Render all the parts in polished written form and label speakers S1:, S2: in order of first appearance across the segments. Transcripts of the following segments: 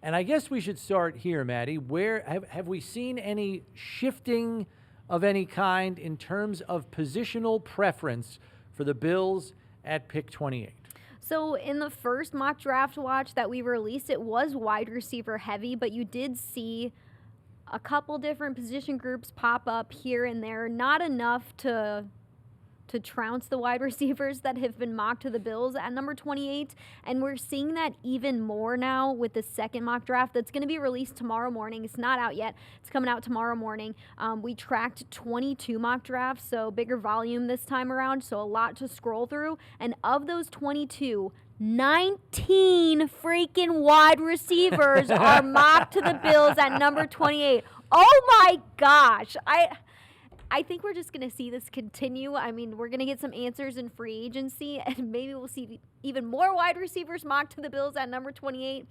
S1: And I guess we should start here, Maddy. Where have we seen any shifting of any kind in terms of positional preference for the Bills at pick 28?
S2: So in the first mock draft watch that we released, it was wide receiver heavy, but you did see a couple different position groups pop up here and there. Not enough to trounce the wide receivers that have been mocked to the Bills at number 28. And we're seeing that even more now with the second mock draft that's going to be released tomorrow morning. It's not out yet. It's coming out tomorrow morning. We tracked 22 mock drafts, so bigger volume this time around, so a lot to scroll through. And of those 22, 19 freaking wide receivers are mocked to the Bills at number 28. Oh my gosh. I think we're just going to see this continue. I mean, we're going to get some answers in free agency, and maybe we'll see even more wide receivers mocked to the Bills at number 28.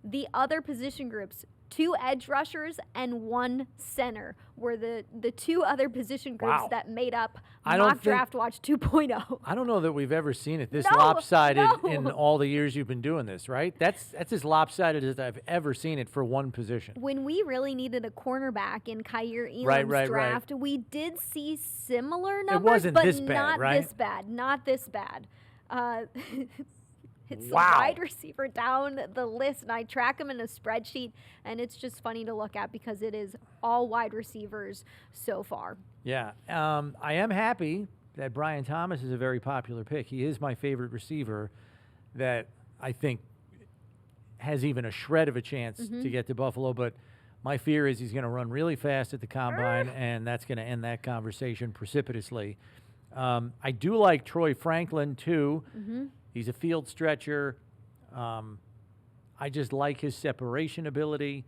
S2: The other position groups, 2 edge rushers and 1 center, were the 2 other position groups that made up Mock Draft Watch 2.0.
S1: I don't know that we've ever seen it this lopsided in all the years you've been doing this, right? That's as lopsided as I've ever seen it for one position.
S2: When we really needed a cornerback in Kyer Elam's draft, we did see similar numbers,
S1: it wasn't
S2: but
S1: this bad,
S2: not
S1: right?
S2: this bad. Not this bad. It's the wide receiver down the list, and I track them in a spreadsheet, and it's just funny to look at because it is all wide receivers so far.
S1: Yeah. I am happy that Brian Thomas is a very popular pick. He is my favorite receiver that I think has even a shred of a chance to get to Buffalo, but my fear is he's going to run really fast at the combine, and that's going to end that conversation precipitously. I do like Troy Franklin, too. He's a field stretcher. I just like his separation ability.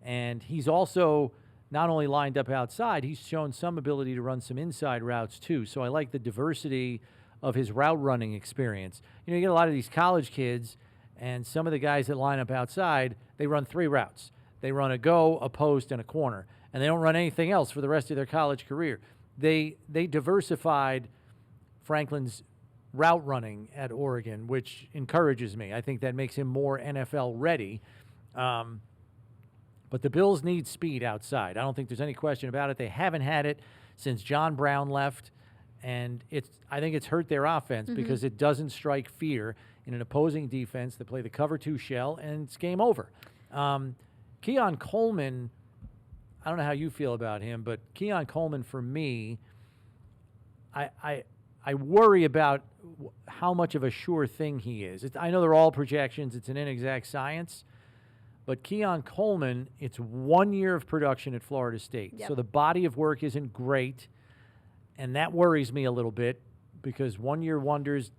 S1: And he's also not only lined up outside, he's shown some ability to run some inside routes too. So I like the diversity of his route running experience. You know, you get a lot of these college kids, and some of the guys that line up outside, they run 3 routes. They run a go, a post, and a corner. And they don't run anything else for the rest of their college career. They diversified Franklin's route running at Oregon, which encourages me. I think that makes him more NFL ready. But the Bills need speed outside. I don't think there's any question about it. They haven't had it since John Brown left, and I think it's hurt their offense because it doesn't strike fear in an opposing defense that play the cover 2 shell, and it's game over. Keon Coleman, I don't know how you feel about him, but Keon Coleman, for me, I worry about how much of a sure thing he is. I know they're all projections. It's an inexact science. But Keon Coleman, it's 1 year of production at Florida State.
S2: Yep.
S1: So the body of work isn't great, and that worries me a little bit because 1 year wonders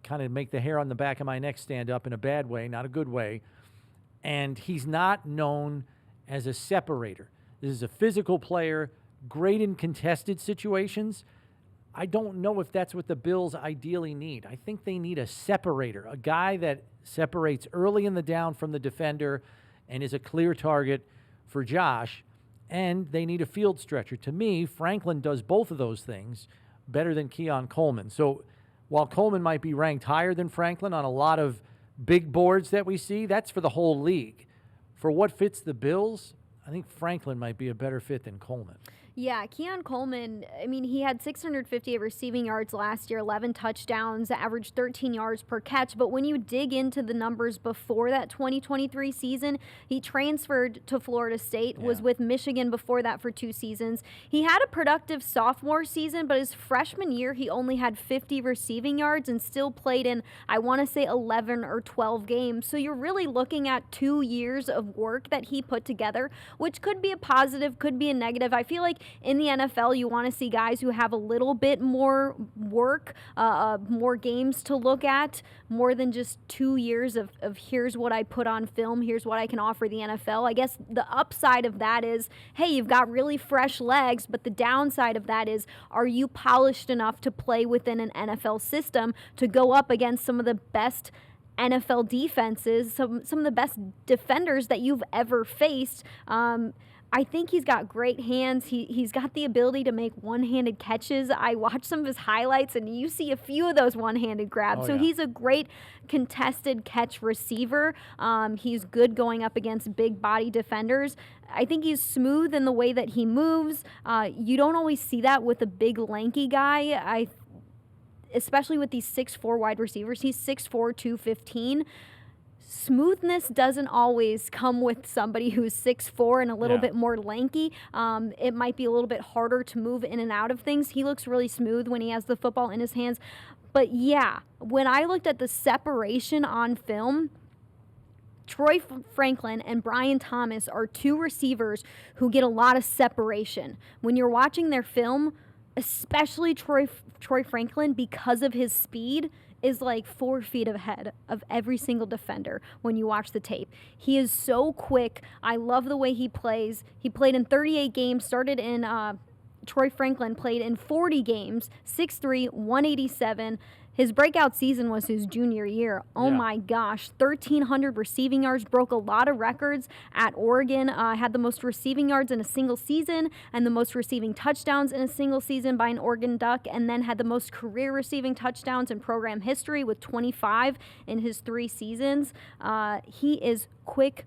S1: kind of make the hair on the back of my neck stand up in a bad way, not a good way. And he's not known as a separator. This is a physical player, great in contested situations. I don't know if that's what the Bills ideally need. I think they need a separator, a guy that separates early in the down from the defender and is a clear target for Josh, and they need a field stretcher. To me, Franklin does both of those things better than Keon Coleman. So while Coleman might be ranked higher than Franklin on a lot of big boards that we see, that's for the whole league. For what fits the Bills, I think Franklin might be a better fit than Coleman.
S2: Yeah, Keon Coleman, I mean, he had 650 receiving yards last year, 11 touchdowns, averaged 13 yards per catch. But when you dig into the numbers before that 2023 season, he transferred to Florida State, was with Michigan before that for 2 seasons. He had a productive sophomore season, but his freshman year, he only had 50 receiving yards and still played in, I want to say, 11 or 12 games. So you're really looking at 2 years of work that he put together, which could be a positive, could be a negative. I feel like in the NFL, you want to see guys who have a little bit more work, more games to look at, more than just 2 years of here's what I put on film, here's what I can offer the NFL. I guess the upside of that is, hey, you've got really fresh legs, but the downside of that is, are you polished enough to play within an NFL system to go up against some of the best NFL defenses, some of the best defenders that you've ever faced? I think he's got great hands. He's got the ability to make one-handed catches. I watched some of his highlights, and you see a few of those one-handed grabs. So he's a great contested catch receiver. He's good going up against big body defenders. I think he's smooth in the way that he moves. You don't always see that with a big, lanky guy. Especially with these 6'4" wide receivers. He's 6'4", 215. Smoothness doesn't always come with somebody who's 6'4" and a little bit more lanky. It might be a little bit harder to move in and out of things. He looks really smooth when he has the football in his hands. But yeah, when I looked at the separation on film, Troy Franklin and Brian Thomas are two receivers who get a lot of separation. When you're watching their film, especially Troy Franklin, because of his speed, is like 4 feet ahead of every single defender when you watch the tape. He is so quick. I love the way he plays. He played in 38 games, started in Troy Franklin played in 40 games, 6'3", 187. His breakout season was his junior year. Oh my gosh, 1,300 receiving yards, broke a lot of records at Oregon, had the most receiving yards in a single season and the most receiving touchdowns in a single season by an Oregon Duck, and then had the most career receiving touchdowns in program history with 25 in his 3 seasons. He is quick,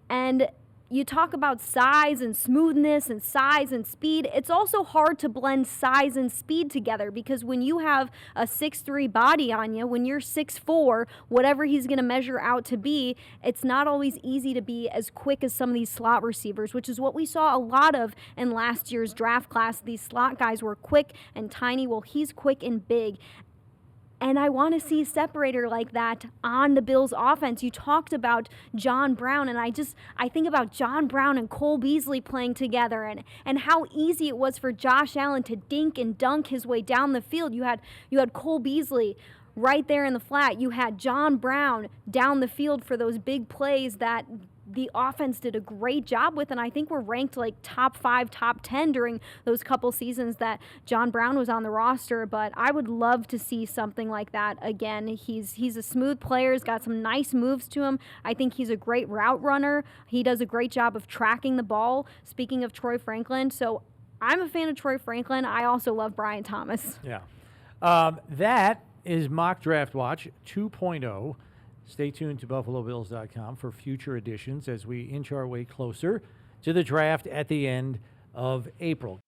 S2: and you talk about size and smoothness and size and speed. It's also hard to blend size and speed together, because when you have a 6'3" body on you, when you're 6'4", whatever he's going to measure out to be, it's not always easy to be as quick as some of these slot receivers, which is what we saw a lot of in last year's draft class. These slot guys were quick and tiny. Well, he's quick and big. And I want to see a separator like that on the Bills offense. You talked about John Brown, and I think about John Brown and Cole Beasley playing together, and how easy it was for Josh Allen to dink and dunk his way down the field. You had Cole Beasley right there in the flat. You had John Brown down the field for those big plays that the offense did a great job with, and I think we're ranked like top 5, top 10 during those couple seasons that John Brown was on the roster. But I would love to see something like that again. He's a smooth player. He's got some nice moves to him. I think he's a great route runner. He does a great job of tracking the ball. Speaking of Troy Franklin, so I'm a fan of Troy Franklin. I also love Brian Thomas.
S1: Yeah. That is Mock Draft Watch 2.0. Stay tuned to BuffaloBills.com for future editions as we inch our way closer to the draft at the end of April.